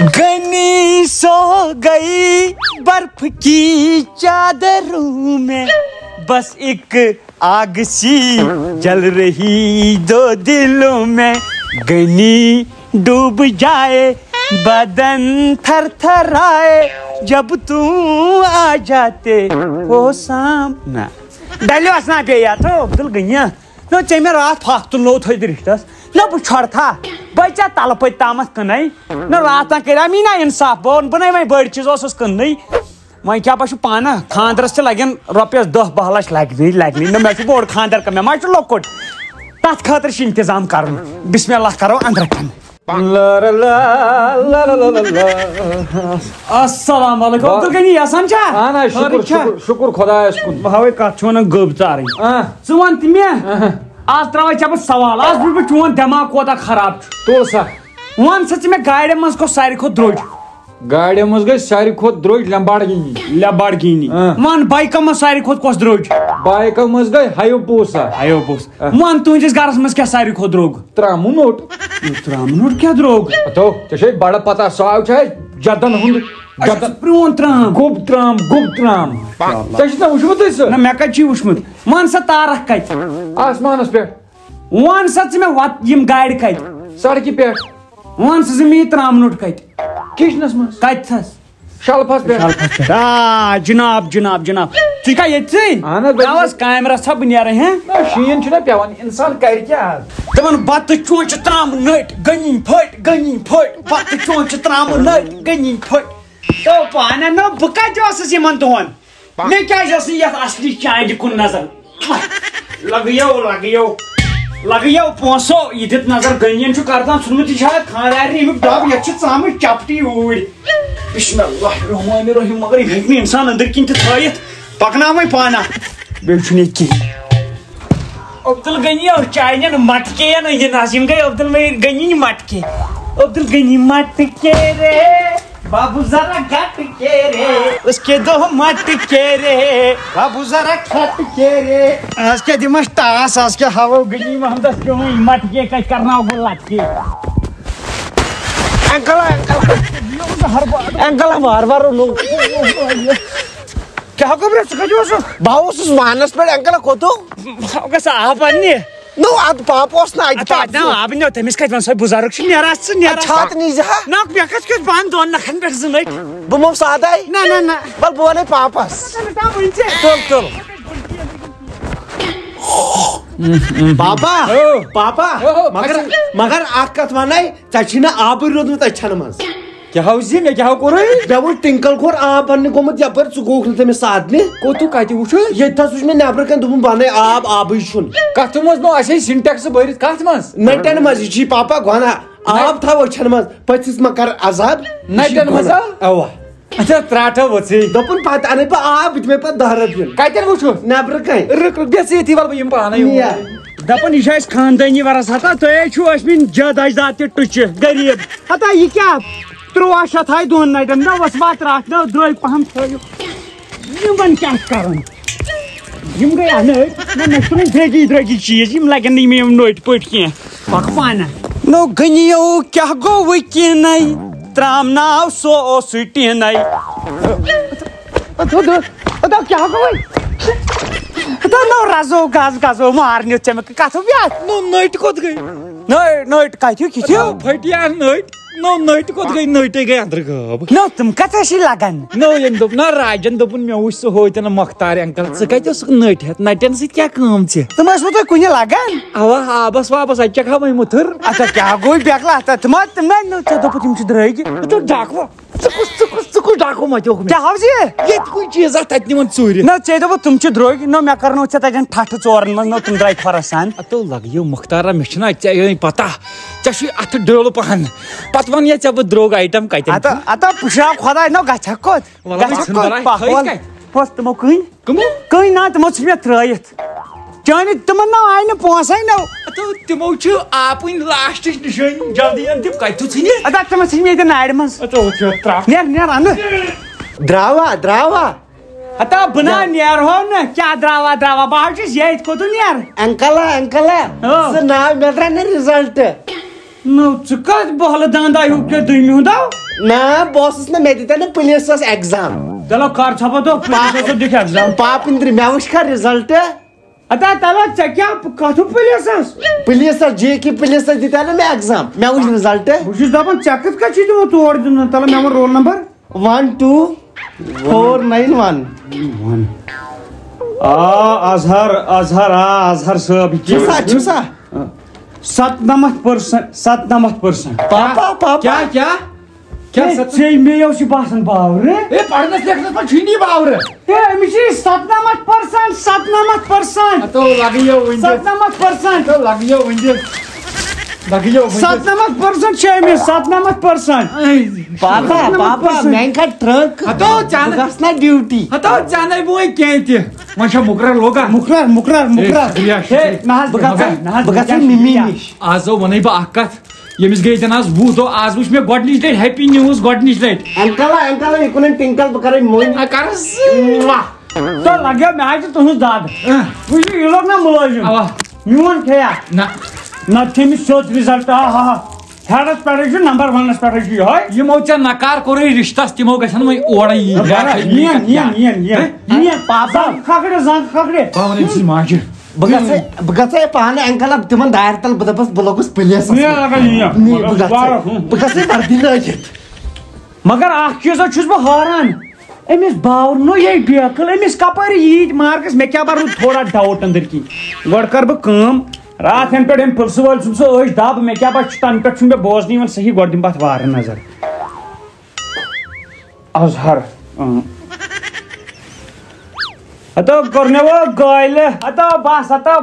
گنی سو گئی برف کی چادروں میں بس ایک آگ سی جل رہی دو دلوں میں گنی ڈوب جائے بدن تھر تھر آئے جب تم آ جاتے وہ سامنا ڈالو اسنا بییا تو عبدل گنیا نو چے میں رات پھاک تو لو تھوئی رشتس نہ بہ چھڑ تھا بچا تل پت تامت کنائی نہ رات کرا می نا انصاف بون بنائی وی بڑ چیز اس کنائی وی کیا بہ پانا خاندرس لگن روپیس 10-12 لچھ لگنی نہ مے بوڑ خاندر کر مے لوکٹ تت خاطر انتظام کرن بسم اللہ کرو اندر کن السلام علیکم عبدل غنی آسان چھا شکر خدایس کن بہاوے کت چھو نا گب ژارٕنۍ ژٕ وَن تہِ مےٚ آز تراوے ژےٚ بہٕ سوال آز بوٗز بہٕ چون دٮ۪ماغ کوتاہ خراب چھُ تُل سا وَن سا ژٕ مےٚ گاڑِ منٛز کۄس ساروی کھۄتہٕ درٛوج گاڑِ منٛز گٔے ساروی کھۄتہٕ درٛوج لیمبارگینی وَن بایکو منٛز ساروی کھۄتہٕ کۄس درٛوج بایکو منٛز گٔے ہایوپوسا وَن تُہنٛدِس گرس منٛز کیٛاہ ساروی کھۄتہٕ درٛوگ ترٛاموٗ نوٚٹ ترٛامہٕ کیٛاہ درٛوگ تو ژےٚ چھے بڑٕ پتہ سُہ آو چھُ اَسہِ جدن ہُنٛد پرٛون ترٛام گوٚب ترٛام ژےٚ چھُتھ نہ وٕچھمُتٕے سُہ نہ مےٚ کتہِ چھُے وٕچھمُت وَن سا تارکھ کتہِ آسمانس پٮ۪ٹھ وَن سا ژٕ مےٚ یِم گاڑِ کتہِ سڑکہِ پٮ۪ٹھ وَن سا ژٕ مےٚ یہِ ترٛامہٕ نوٚٹ کتہِ کچنس منٛز کتتھس شلفس پٮ۪ٹھ جناب ژٕ چھُکھا ییٚتھٕے کیمرا چھا بہٕ نیرے ہاں شیٖن چھُنہ پیوان انسان کرِ کیٛاہ آز دپان بتہٕ چونچہِ ترٛامہٕ نٔٹۍ گٔنِنۍ پھٔٹۍ بتہٕ چونچہِ ترٛامہٕ نٔٹۍ گٔنِنۍ پھٔٹۍ تو پانہ نہ بہٕ کتہِ اوسُس یِمن دۄہن مےٚ کیازِ ٲس نہٕ یتھ اصلی چانٛدِ کُن نظر لگیو پونسو یہ دِت نظر گٔنِین چھُ کرتان ژھُنمُت یہِ شاید خاندارنہِ امیُک ڈب یتھ چھِ ژامٕژ چپٹی اوٗرۍ بسم اللہ الرحمن الرحیم مگر یہِ ہیٚکہِ نہٕ انسان أنٛدٕرۍ کِنۍ تہِ تھٲیِتھ پکناو وۄنۍ پانا بیٚیہِ چھُنہٕ ییٚتہِ کِہیٖنۍ عبدل غنی اور چاینٮ۪ن مٹکین أنِن حظ یِم گٔے عبدل غنی مٹکے عبدل غنی مٹکے رے بابو ذرا گٹ کے رے اس کے دو مٹ کے رے بابو ذرا کھٹ کے رے آج کیا دماغ ٹاس آج کیا ہوا غنی محمد کیوں مٹ کے کچھ کرنا ہوگا لٹ کے انکل بار لوگ کیا خبر ہے بہت وانس پہ انکل کوتو گھس آب انہ نو اد پاپ آب نو تمس کت ون بزرگ چھات نیز نا مے کت کت بان دون نکھن پہ زنٹ بہ مو سادے نا بل بہ ون پاپس تل پاپا مگر اخ کت ون ژھنا آب رودمت اچھن مز کیا ہوزی مے کیا کور مے وچ ٹنکل کور آب بننے گومت یپر ژٕ گوکھ نہٕ تٔمِس سادنہِ کوتو کتہِ وٕچھ ییٚتہِ تھس وٕچھ مےٚ نیبرٕ کَنۍ دوٚپُن بنٲے آبٕے چھُنہٕ کتھ منٛز نو اَسے سِنٹیکس بٔرِتھ کتھ منٛز نٹٮ۪ن منٛز یہِ چھُے پاپا گۄنا آب تھاو أچھن منٛز پٔژھِس ما کر عذاب نٹٮ۪ن منٛز اوا اچھا ترٛاٹھا ؤژھٕے دوٚپُن پتہٕ انے بہٕ آب بہٕ دِمے پتہٕ 10 رۄپیہِ کتٮ۪ن وٕچھُتھ نیبرٕ کَنۍ رُک بیٚہہ ژٕ ییٚتھی ول بہٕ یِمہٕ پانے دپان یہ خاندانی وراثت تُہۍ چھِو ٲسمٕتۍ جد اجداد تہِ ٹُچہِ غریٖب ہتا یہِ کیٛاہ 13 شیٚتھ آیہِ دۄن نٹٮ۪ن نہ ؤژھ وتھ نہ درٛوگ پہم تھٲیِو یِمن کیٛاہ کرُن یِم گٔے نٔٹۍ نہ مےٚ چھُ درٛوگی درٛوگی چیٖز یِم لگن نہٕ مےٚ یِم نٔٹۍ پٲٹھۍ کینٛہہ پکھ پانہ نو غنیو کیٛاہ گوٚو وٕنکیٚنَے ترٛامناو سُہ اوسُے ٹیٖنَے کیٛاہ گوٚو نو رزو گزو مارنہِ ژےٚ مےٚ کتھ نو نٔٹۍ کوٚت گٔے نٔٹۍ کتہِ کِتھیو پھٹیا نٔٹۍ نو نٔٹۍ کوٚت گٔے نٔٹۍ گٔے اندر غٲب نو تِم کتھ ٲسی لگان نو ییٚمۍ دوٚپ نا راجن دوٚپُن مےٚ وٕچھ سُہ ہوتن مۄختار انکل ژٕ کتہِ اوسُکھ نٔٹۍ ہٮ۪تھ نٹٮ۪ن سۭتۍ کیٛاہ کٲم ژےٚ تِم ٲسوٕ تۄہہِ کُنہِ لگان اوا آبس وابس اتہِ چکھا وۄنۍ مُتھٕر اچھا کیٛاہ گوٚو بیکلا تِم ژےٚ دوٚپُتھ یِم چھِ درٛٲگۍ ڈاکوا ژٕ کُس ڈاکو متیوکھ مےٚ کیٛاہ حظ ییٚتہِ کُنہِ چیٖزا تتہِ نِوان ژوٗرِ نہ ژےٚ دوٚپُتھ تِم چھِ درٛوگۍ نو مےٚ کرنو ژےٚ تتٮ۪ن ٹھٹھٕ ژورن منٛز نو تِم درٛاے کھۄرس سان اتو لگیو مختارا مےٚ چھُنہ ژےٚ پتہ ژےٚ چھُے اتھٕ ڈٲلہٕ پہن پتہٕ ون ژےٚ بہٕ درٛوگ آیٹم کتٮ۪ن اتا پُشراو خۄداے نو گژھکھ کوٚت تِمو کٕنۍ نا تِمو ژھٕنۍ مےٚ ترٲیِتھ چانہِ تِمن نہ آیہِ نہٕ پونسے نو تِمو چھِ آپٕنۍ لاسٹٕچ نِشٲنی جلدی ان تِم کتہِ چھُ ژھٕنہِ ادا تِمن ژھٕنۍ مےٚ ییٚتہِ نارِ منٛز نیر انہٕ درٛاوا ہتا بہٕ نا نیرہو نہٕ کیٛاہ درٛاوا بہٕ حظ چھُس ییٚتہِ کوٚت نیرٕ انکل ژٕ ناو مےٚ درٛاو نہٕ رِزلٹ نو ژٕ کتھ بہلہٕ دانٛد آیوٗ کیٛاہ دوٚیمہِ ہُنٛد آو نا بہٕ اوسُس نہٕ مےٚ دِتاے نہٕ پُلیٖسَس ایٚگزام چلو کر ژھۄپہٕ دۄہ پُلیٖسَس دِکھ ایٚگزام پاپِنٛدرِ مےٚ وٕچھ کھا رِزلٹ اتا تلو ژےٚ کیٛاہ کتھُ پُلیٖسَس پُلیٖسَس جے کے پُلیٖسَس دِتاے نہٕ مےٚ ایٚگزام مےٚ وٕچھ رِزلٹ بہٕ چھُس دپان ژےٚ کِتھ کٔنۍ چھُے تِمو تور دیُتمُت تلو مےٚ وَن رول نمبر 12491 اظہر صٲب چھُسا 97% پاپا کیا ژےٚ مےٚ اوس یہِ باسان باورٕ اے پڑھنس لیکھنس منٛز چھُے نہٕ باورٕ ہے أمِس چھِ 97% تو لگیو ؤنۍ 97% لگیو ؤنۍ 97% چھِ أمِس 97% پاپا میٛانہِ کھا ٹرٛک ہتو بہٕ گژھٕ نا ڈیوٹی ہتو ژےٚ بہٕ کینٛہہ تہِ وۄنۍ چھا مُقرر لوگا مُقرر بہٕ گژھٕ مِمی نِش آز ونے بہٕ اکھ کتھ ییٚمِس گٔے تہِ نہ حظ 20 دۄہ آز وٕچھ مےٚ گۄڈنِچ لٹہِ ہیپی نِوٕز گۄڈنِچ لٹہِ انکل یِکُن ٹِنکل بہٕ کرے مٔنۍ کرس تو لگیو مےٚ حظ چھِ تُہنٛز داد وٕچھ یہِ لوگ نا مُلٲزِم اوا میون کھیا نہ نتہٕ چھِ أمِس سیوٚد رِزلٹ ہیڈس پٮ۪ٹھٕے چھُ نمبر 1 پٮ۪ٹھٕے چھُ یِہوے یِمو ژےٚ نکار کوٚرُے رِشتس تِمو گژھن وۄنۍ اورے یِن پاپا کھکھرِ زنٛگ کھکھرِ بہٕ ونہٕ أمۍ سٕنٛز ماجہِ بہٕ گژھے پانہٕ انکل تِمن دارِ تل بہٕ دپس بہٕ لوٚگُس پُلیٖسَس بہٕ گژھے وردی لٲگِتھ مگر اکھ چیٖزا چھُس بہٕ حٲران أمِس باورنو یے بیکٕل أمِس کپٲرۍ ییٖتۍ مارکس مےٚ کیٛاہ بَرو تھوڑا ڈاوُٹ أنٛدٕرۍ کِنۍ گۄڈٕ کر بہٕ کٲم راتھ ہن پٮ۪ٹھ أمۍ پٕلسہٕ وٲلۍ سُنٛد سُہ ٲسۍ دب مےٚ کیٛاہ باسہِ تَنہٕ پٮ۪ٹھ چھُنہٕ مےٚ بوزنٕے یِوان صحیح گۄڈٕ دِمہٕ بہٕ اَتھ وارٕ نظر اظہر ہتو کوٚرنو گٲلۍ ہتو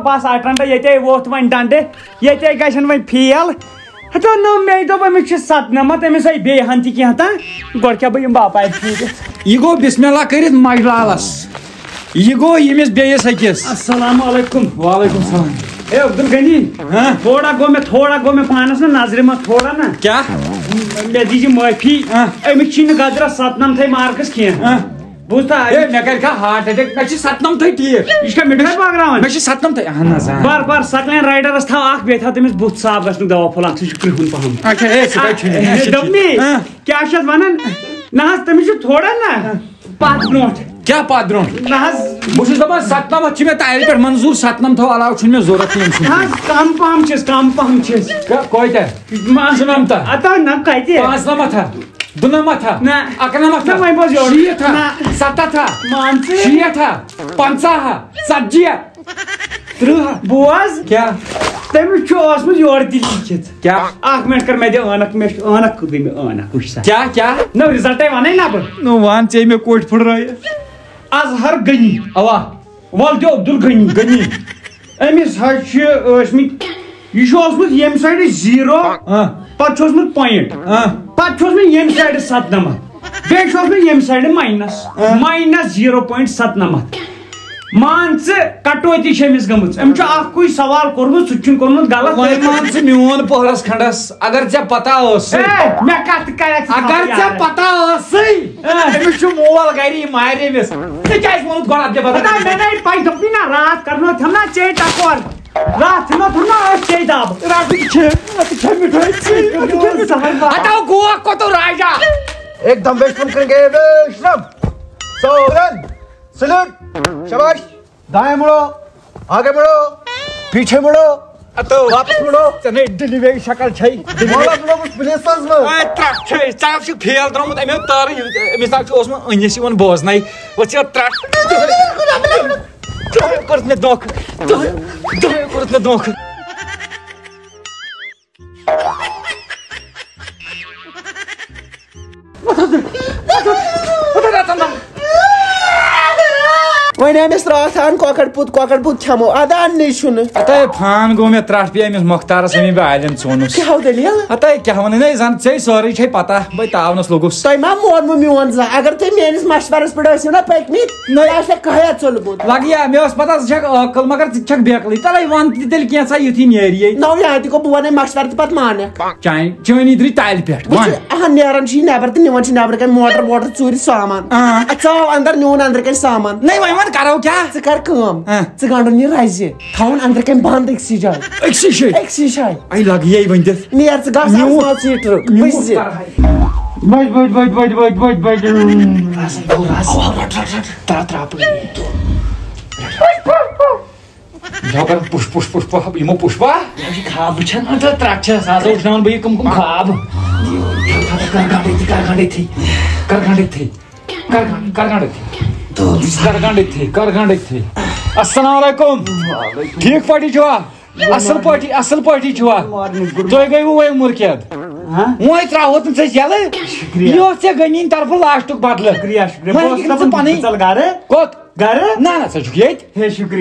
بس اٹنٛڈٕ ییٚتے ووٚتھ وۄنۍ ڈنٛڈٕ ییٚتے گژھن وۄنۍ فیل ہتو نو مےٚ دوٚپ أمِس چھِ 97 أمِس آیہِ بیٚیہِ ہن تہِ کینٛہہ تام گۄڈٕ کیٛاہ بہٕ یِمہٕ باپارِ پھیٖرِتھ یہِ گوٚو بسم اللہ کٔرِتھ مجلالس یہِ گوٚو ییٚمِس بیٚیِس أکِس السلام علیکم وعلیکم السلام ہے عبدل غنی تھوڑا گوٚو مےٚ پانس نا نظرِ منٛز تھوڑا نا کیٛاہ مےٚ دیٖزِ معٲفی أمِس چھِی نہٕ گدرس 97 مارکس کینٛہہ بوٗزتھا مےٚ کَرِ کھا ہارٹ اٹیک مےٚ چھِ 97 ٹھیٖک یہِ چھا مِٹھٲے بٲگراوان مےٚ چھِ 97 اہن حظ بار سکلین رایڈرس تھاو اکھ بیٚیہِ تھاو تٔمِس بُتھ صاف گژھنُک دوا پھوٚل اکھ سُہ چھُ کرٛہُن پہم اچھا اے سُہ کتہِ چھُ دوٚپنی کیٛاہ چھِ اتھ ونان نہ حظ تٔمِس چھُ تھوڑا نا پتھ برونٛٹھ کیٛاہ پتھ برونٛٹھ نہ حظ بہٕ چھُس دپان 97 چھِ مےٚ تارِ پٮ۪ٹھ منظوٗر 97 علاوٕ چھُنہٕ مےٚ ضوٚرتھ أمۍ نہ حظ کم پہم چھِس کوتاہ اتا نہ کتہِ 95 دُنمتھ نہ 91 وۄنۍ بوز یورٕ 60 70 مان ژٕ 60 50 70 30 بوز کیٛاہ تٔمِس چھُ اوسمُت یورٕ تہِ لیٖکھِتھ کیٛاہ اکھ مِنٹ کر مےٚ دِ ٲنکھ مےٚ چھُ ٲنکھ دِ مےٚ ٲنکھ وٕچھ سا کیٛاہ نو رِزلٹے ونے نا بہٕ نو وَن ژےٚ مےٚ کوٚٹھۍ پھٕٹرٲیِتھ اظہر غنی اوا وَل دِ عبدل غنی أمِس حظ چھِ ٲسمٕتۍ یہِ چھُ اوسمُت ییٚمہِ سایڈٕ 0 پتہٕ چھُ اوسمُت پویِنٹ پتہٕ چھُ اوسمُت ییٚمہِ سایڈٕ 97 بیٚیہِ چھُ اوسمُت ییٚمہِ سایڈٕ ماینس 0.97 مان ژٕ کٹوتی چھِ أمِس گٔمٕژ أمۍ چھُ اکھُے سوال کوٚرمُت سُہ تہِ چھُنہٕ کوٚرمُت غلط وۄنۍ مان ژٕ میون پٔہرس کھنڈس اگر ژےٚ پتہ ٲسٕے مےٚ کتھ کرکھ اگر ژےٚ پتہ ٲسٕے أمِس چھُ مول گری مارے أمِس ژےٚ کیٛازِ ووٚنُتھ گۄڈٕ اَدٕ بدل مےٚ نَے پاے دوٚپنی نا راتھ کرنو تھم نا ژے ٹکور راتھ تھم نا ٲسۍ ژے دب ہٹاو گوہ کوتو راجا ایک دم ویسٹرن کریں گے ویشرم سورن سلوٹ شاباش دائیں مڑو آگے مڑو پیچھے مڑو واپس مڑو ژےٚ ڈیلیوری شکل چھے پُلیٖسَس منٛز ترٛٹھ چھے ژےٚ چھُکھ فیل درٛامُت اَمیو تارٕ أمِس ناو چھُ اوسمُت أنِس یِوان بوزنَے وۄنۍ ژےٚ ترٛٹھ دۄہے کوٚرُتھ مےٚ دھوکہٕ وۄنۍ أمِس راتھ اَن کۄکر پوٗت کھٮ۪مو اَدٕ اَننٕے چھُنہٕ ہتے فان گوٚو مےٚ ترٛٹھ پیٚیہِ أمِس مۄختارس أمی بہٕ عالِم ژوٚنُس کیٛاہ دٔلیٖل ہتے کیٛاہ وَنٕے نَے زن ژےٚ سٲرٕے چھے پتہ بہٕ تاونس لوٚگُس تۄہہِ ما مونوٕ میون زانٛہہ اگر تُہۍ میٲنِس مشورس پٮ۪ٹھ ٲسِو نا پٔکمٕتۍ نہ آسہِ کٕہیا ژوٚلمُت لگیا مےٚ ٲس پتہ ژٕ چھکھ عٲقل مگر ژٕ چھکھ بیکلٕے تَلے وَن تہِ تیٚلہِ کینٛژھا یُتھُے نیرِیے نو یا تہِ گوٚو بہٕ وَنَے مشور تہِ پتہٕ مانکھ چٲنی درٛاے تالہِ پٮ۪ٹھ وَن نیران چھِ یہِ نٮ۪بر تہٕ نِوان چھِ نٮ۪برٕ کَنۍ موٹر ووٹر ژوٗرِ سامان ژاو اندر نیوٗن اندرٕ کَنۍ سامان نَے وۄنۍ وَن کرو کیا ژٕ کر کٲم ژٕ گنڈُن یہِ رزِ تھاوُن أنٛدرٕ کَنۍ بنٛد أکسٕے جایہِ أکسٕے جایہِ اے لگ یہ ؤنِتھ نیر ژٕ گژھ آسمان سیٖٹرٕ بٕزِ پُش پُش پُش یِمو پُشپا خواب وٕچھان ترٛکھ چھَس آز وٕچھناوان بہٕ یہِ کٕم کٕم خواب السلام علیکم ٹھیک پٲٹھی چھُوا اصل پٲٹھی چھُوا تُہۍ گٔیوٕ وۄنۍ مُرکیت وۄنۍ ترٛاوہو نہٕ ژےٚ یَلہٕ یہِ اوس ژےٚ غنی طرفہٕ لاسٹُک بدلہٕ کوٚت نہ ژٕ چھُکھ ییٚتہِ ژٕ چھُکھ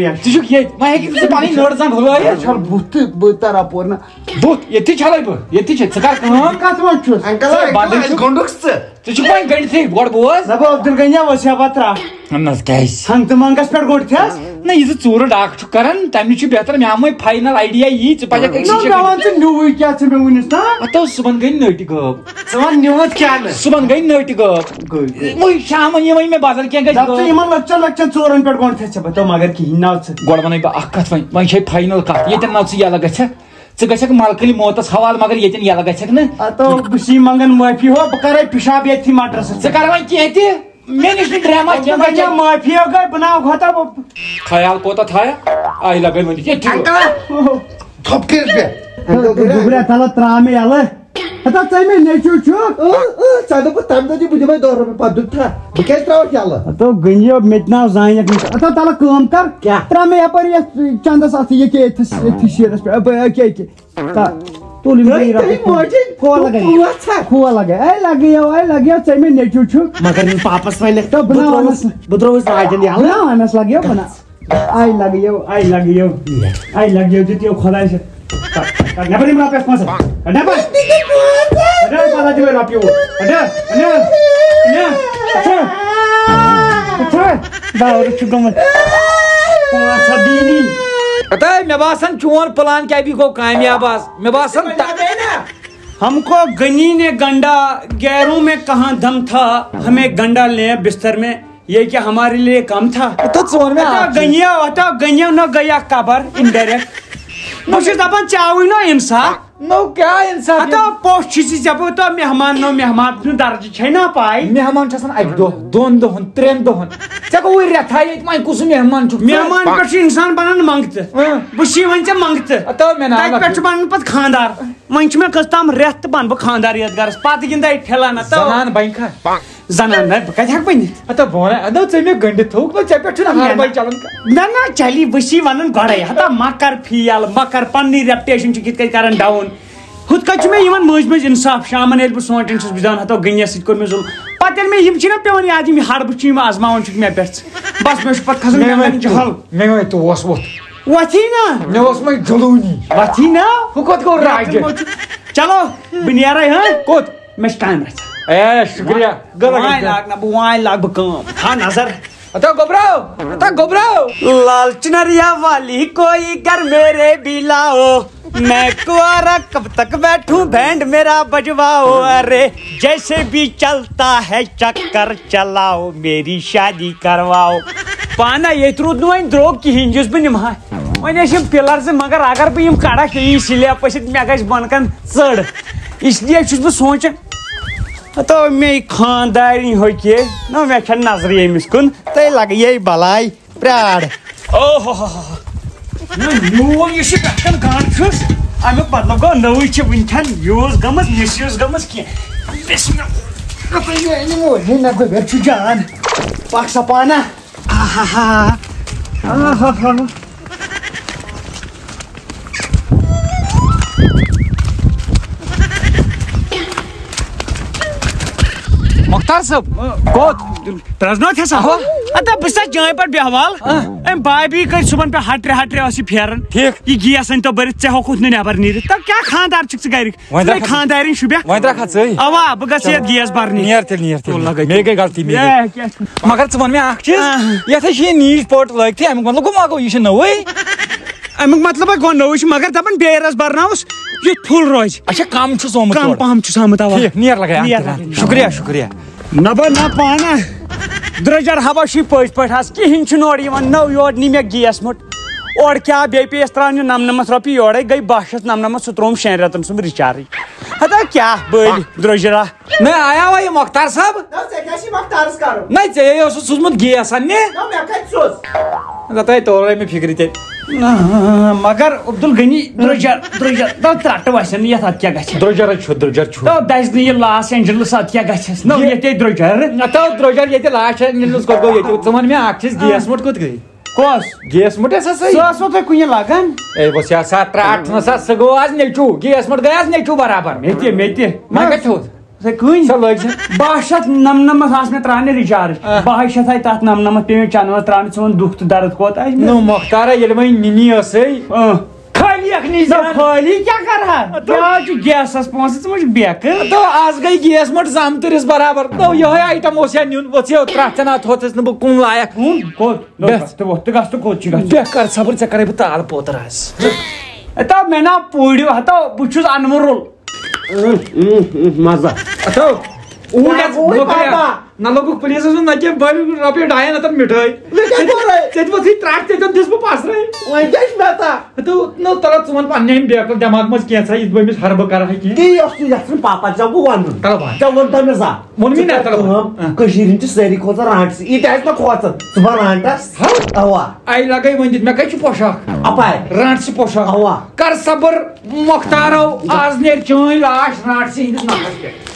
ییٚتہِ وۄنۍ ہیٚککھ ژٕ پنٕنۍ نٔر زن ہُلٲیِتھ بہٕ تر اپور نہ بُتھ ییٚتھی چھلے بہٕ ییٚتھی چھِ ژٕ کر کٲم کتھ منٛز چھُس گوٚنٛڈُکھ ژٕ چھُکھ وۄنۍ گٔنڈتھٕے گۄڈٕ بوز عبدل گنیا وسیا پترا کیٛازِ ہنگتہٕ منٛگس پٮ۪ٹھ گۄڈتھس نہ یہِ ژٕ ژوٗرٕ ڈاکہٕ چھُکھ کران تمہِ نِش چھُ بہتر مےٚ آو وۄنۍ فاینل آیڈیا یی ژٕ پزکھ ژٕ نیوٗوٕے کیٛاہ ژٕ مےٚ وٕنِس نا ہتو صُبحن گٔے نٔٹۍ غٲب ژٕ وَن نیوٗوُتھ کیٛاہ نہٕ صُبحن گٔے نٔٹۍ غٲب وۄنۍ شامن یہِ وۄنۍ مےٚ بدل کینٛہہ گژھِ یِمن لۄکچن ژورن پٮ۪ٹھ گۄڈتھس ژےٚ بتاو مگر کِہینۍ ناو ژٕ گۄڈٕ ونے بہٕ اکھ کتھ وۄنۍ چھے فاینل کتھ ییٚتٮ۪ن ناو ژٕ یَلہٕ گژھکھ ژٕ گژھکھ ملکٕلۍ موتس حوالہٕ مگر ییٚتٮ۪ن یَلہٕ گژھکھ نہٕ اتو بہٕ چھُسے منگان معٲفی ہو بہٕ کرے پِشاب ییٚتھی مٹرس ژٕ کر وۄنۍ کینٛہہ تہِ مےٚ نِش نہٕ ڈراما کینٛہہ معٲفی ہو گٔے بہٕ ناو ہوتا خیال کوتاہ تھایا آیہِ لگٲے ؤنِتھ ییٚتھی تھوٚپ کٔرِتھ گوٚبرا تھلہٕ ترٛاو مےٚ یَلہٕ ہتا ژٕ مےٚ نیٚچوٗ چھُکھ ژےٚ دوٚپُتھ تمہِ دۄہ بہٕ دِمے $2 پتہٕ دوٚپ تھا بہٕ کیٛازِ ترٛاوَکھ یَلہٕ ہتو گٔنیو مےٚ تہِ ناو زانٮ۪کھ ہتا تلہٕ کٲم کر ترٛاو مےٚ یپٲرۍ یتھ چندس اتھ ییٚکیٛاہ ییٚتھی شیرس پٮ۪ٹھ أکیٛاہ تُل کھوٚل لگے اے لگیو ژےٚ مےٚ نیٚچوٗ چھُکھ مگر پاپس وَنٮ۪کھ تہٕ بہٕ ترٛووُس راجن یَلہٕ نا ونس لگیو لگیو دِتیو خۄداے سۭتۍ نٮ۪بر یِم رۄپیس پونٛسہٕ نٮ۪بر پتہ دِمے رۄپیہِ دورٕ چھُ گوٚمُت 500 دیٖنی مےٚ باسان چون پلان کیٛاہ بھی گوٚو کامیاب آز مےٚ باسان ہم کو گنی نے گنڈا گیروں میں کہاں دم تھا ہمیں گنڈا لے بستر میں یہ کیا ہمارے لیے کم تھا گنیا نہ گیا قبر انڈائریکٹ بہٕ چھُس دپان ژےٚ نو انصاف نو کیا انصاف ہتا پوٚژھ چھُسی ژےٚ بہٕ مہمان نو مہمان سُنٛد درجہٕ چھے نا پاے مہمان چھُ آسان اکہِ دۄہ 2 دۄہن 3 دۄہن ژےٚ گوٚوُے رٮ۪تھا ییٚتہِ وۄنۍ کُس مہمان چھُکھ مہمان پٮ۪ٹھ چھُ انسان بنان منٛگتہٕ بہٕ چھُسے وۄنۍ ژےٚ منٛگتہٕ تتہِ پٮ۪ٹھ چھُ بنان پتہٕ خانٛدار وۄنۍ چھُ مےٚ کٔژتام رٮ۪تھ تہٕ بنہٕ بہٕ خانٛدار یتھ گرس پتہٕ گِنٛدے ٹھِلن زنان بنہِ کھا زنان نہ بہٕ کتہِ ہٮ۪کہٕ بٔنِتھ ہتا بہٕ ونہٕ ادا ژےٚ مےٚ گٔنڈِتھ تھوٚوُکھ نا ژےٚ پٮ۪ٹھ چھُنہٕ ہر بھاے چلان نہ نہ چلی بہٕ چھُسے ونان گۄڈے ہتا مہ کر فیل مہ کر پننی ریپٹیشن چھِ کِتھ کٔنۍ کران ڈاوُن ہُتھ کٔنۍ چھُ مےٚ یِوان مٔنٛزۍ مٔنٛزۍ انصاف شامن ییٚلہِ بہٕ سونٛچان چھُس بہٕ دپان ہتو گٔنیَس سۭتۍ کوٚر مےٚ ظُلم پتہٕ ییٚلہِ مےٚ یِم چھِنہ پیٚوان یاد یِم ہڑبہٕ چھِ یِم آزماوان چھُکھ مےٚ پٮ۪ٹھ بس مےٚ چھُ پتہٕ کھسان جہل مےٚ وۄنۍ تو اوس ووٚتھ وۄتھی نا مےٚ اوس وۄنۍ جلوٗنی وۄتھی نا ہُہ کوٚت گوٚو راجہِ چلو بہٕ نیرے کوٚت مےٚ چھِ ٹایم رژھا اے شُکریہ وۄنۍ لاگنا بہٕ وۄنۍ لاگہٕ بہٕ کٲم تھاو نظر گھبراؤ لال چنریا والی کوئی گھر میرے بھی لاؤ میں کوارا کب تک بیٹھوں بینڈ میرا بجواؤ ارے جیسے بھی چلتا ہے چکر چلاؤ میری شادی کرواؤ پانا یہ رود نو دروگ کہین جس بہ نمہا وۄنۍ ٲسۍ یِم پِلر زٕ مگر اگر بہٕ یِم کڑکھ یی سلیپ ٲسِتھ مےٚ گژھِ بۄن کن ژٔر اس لیے چھُس بہٕ سونٛچان تو مے خاندارنی ہوکے نو مے چھن نظر ییٚمِس کُن تۄہہِ لگیے بلاے پرٛار میون یُس یہِ پٮ۪ٹھ کن گنٛڈ چھُس امیُک مطلب گوٚو نٔوٕے چھِ وٕنکٮ۪ن یوٗز گٔمٕژ مِس یوٗز گٔمٕژ کینٛہہ چھُ جان پکھ سا پانا مختار صٲب کوٚت پرٛزنٲوتھ ہسا ادا بہٕ چھُس جایہِ پٮ۪ٹھ بیٚہوال أمۍ بابی کٔرۍ صُبحن پٮ۪ٹھ ہٹرِ ٲس یہِ پھیران ٹھیٖک یہِ گیس أنۍ تو بٔرِتھ ژےٚ ہیوٚکُتھ نہٕ نٮ۪بر نیٖرِتھ تہٕ کیٛاہ خانٛدار چھُکھ ژٕ گرِکۍ خانٛدارِنۍ شوٗبیکھ وۄنۍ درٛاکھا ژٕے اوا بہٕ گژھٕ یتھ گیس برنہِ نیر تیٚلہِ مے گٔے غلطی مگر ژٕ وَن مےٚ اکھ چیٖز یتھ چھِ یہِ نیٖج پٔٹ لٲگتھٕے امیُک مطلب گوٚو ما گوٚو یہِ چھُ نوٚوٕے امیُک مطلب گوٚو نوٚوٕے چھُ مگر دپان بیٚیہِ رس برناوُس یُتھ پھُل روزِ اچھا کم چھُس آمُت کم پہم چھُس آمُت اوا نیر لگایا شُکریہ شُکریہ نہ بہٕ نہ پانہ درجر حبشی پٔزۍ پٲٹھۍ حظ کِہیٖنۍ چھُنہٕ اورٕ یِوان نٔو یور نی مےٚ گیس مٔٹ اور کیٛاہ بیٚیہِ پیٚیَس ترٛاونہِ 99 رۄپیہِ یورَے گٔے 1299 سُہ ترٛووُم 6 رٮ۪تَن سُنٛد رِچارٕج ہتا کیٛاہ بٔلۍ درٛوجرا میں آیا ہوا یہ مختار صاحب نہیں ژےٚ اوسُتھ سوٗزمُت گیس اَننہِ تۄہہِ تورے مےٚ فِکرِ تیٚلہِ مگر عبدل غنی درٛوجر ترٛٹہٕ وَسن یَتھ اَتھ کیٛاہ گژھِ درٛوجر چھُ تو دَزِ نہٕ یہِ لاس اینجلس اَتھ کیٛاہ گژھٮ۪س نٔو ییٚتے درٛوجر تو درٛوجر ییٚتہِ لاش اینجلس کوٚت گوٚو ییٚتہِ ژٕ وَن مےٚ اکھ چیٖز گیس مٔٹ کوٚت گٔے کۄس گیس مٔٹ ٲسا سُہ ٲسوٕ تۄہہِ کُنہِ لگان اے بس یا سا ترٛٹھ نہ سا سُہ گوٚو آز نیچوٗ گیس مٔٹ گٔے آز نیچوٗ برابر مےٚ تہِ وۄنۍ کَتہِ تھوٚوُتھ کٕنۍ سۄ لٲگۍ 1299 آس مےٚ ترٛاونہِ رِچارٕج 1200 آیہِ تَتھ 99 پیٚیہِ مےٚ چنہٕ منٛز ترٛاونہِ ژٕ وَن دُکھ تہٕ درد کوتاہ آسہِ نو مختارا ییٚلہِ وۄنۍ نِنی ٲسٕے خٲلی اکھنی خٲلی کیٛاہ کرٕہا کیٛاہ چھُ گیسس پونٛسہٕ ژٕ ما چھُکھ بیکہٕ تو آز گٔے گیس مٔٹ زامتٕرِس برابر تو یِہوے آیٹم اوس یا نیُن ؤژھیو ترٛٹھ ژٕ نا تھوٚتُس نہٕ بہٕ کُن لایق کوٚت تہٕ گژھ تہٕ کوٚت چھُ گژھُن بیٚہہ کر صبر ژےٚ کرے بہٕ تال پوتر آز ہتا مےٚ ناو پوٗرِو ہتا بہٕ چھُس انوَرُل مزہ نہ لوگُکھ پُلیٖسس منٛز نہ کینٛہہ بٔرۍ رۄپیہِ 200 ہتن مِٹھٲے ژےٚ تہِ ؤژھٕے ترٛٹھ ژےٚ دِژ بہٕ پسرے نو تلو ژٕ وَن پننہِ بیکل دٮ۪ماغ منٛز کینٛژھا یِتھ بہٕ أمِس ہربہٕ کرٕ ہا کینٛہہ پاپا ژےٚ بہٕ وَنُن تلو بہٕ ژےٚ ووٚن مےٚ زا ووٚنمٕے نہ تلو کٔشیٖرِ ہِنٛدۍ چھِ سٲری کھوژان رانٹسٕے یہِ تہِ آسہِ نہ کھوژان ژٕ بہٕ رانٹس اوا آیہِ لگے ؤنۍ دِتھ مےٚ کتہِ چھُ پوشاک اپاے رانٹسہِ پوشاک اوا کر صبر مختارو آز نیرِ چٲنۍ لاش رانٹسٕے ہِنٛدِس نفرس پٮ۪ٹھ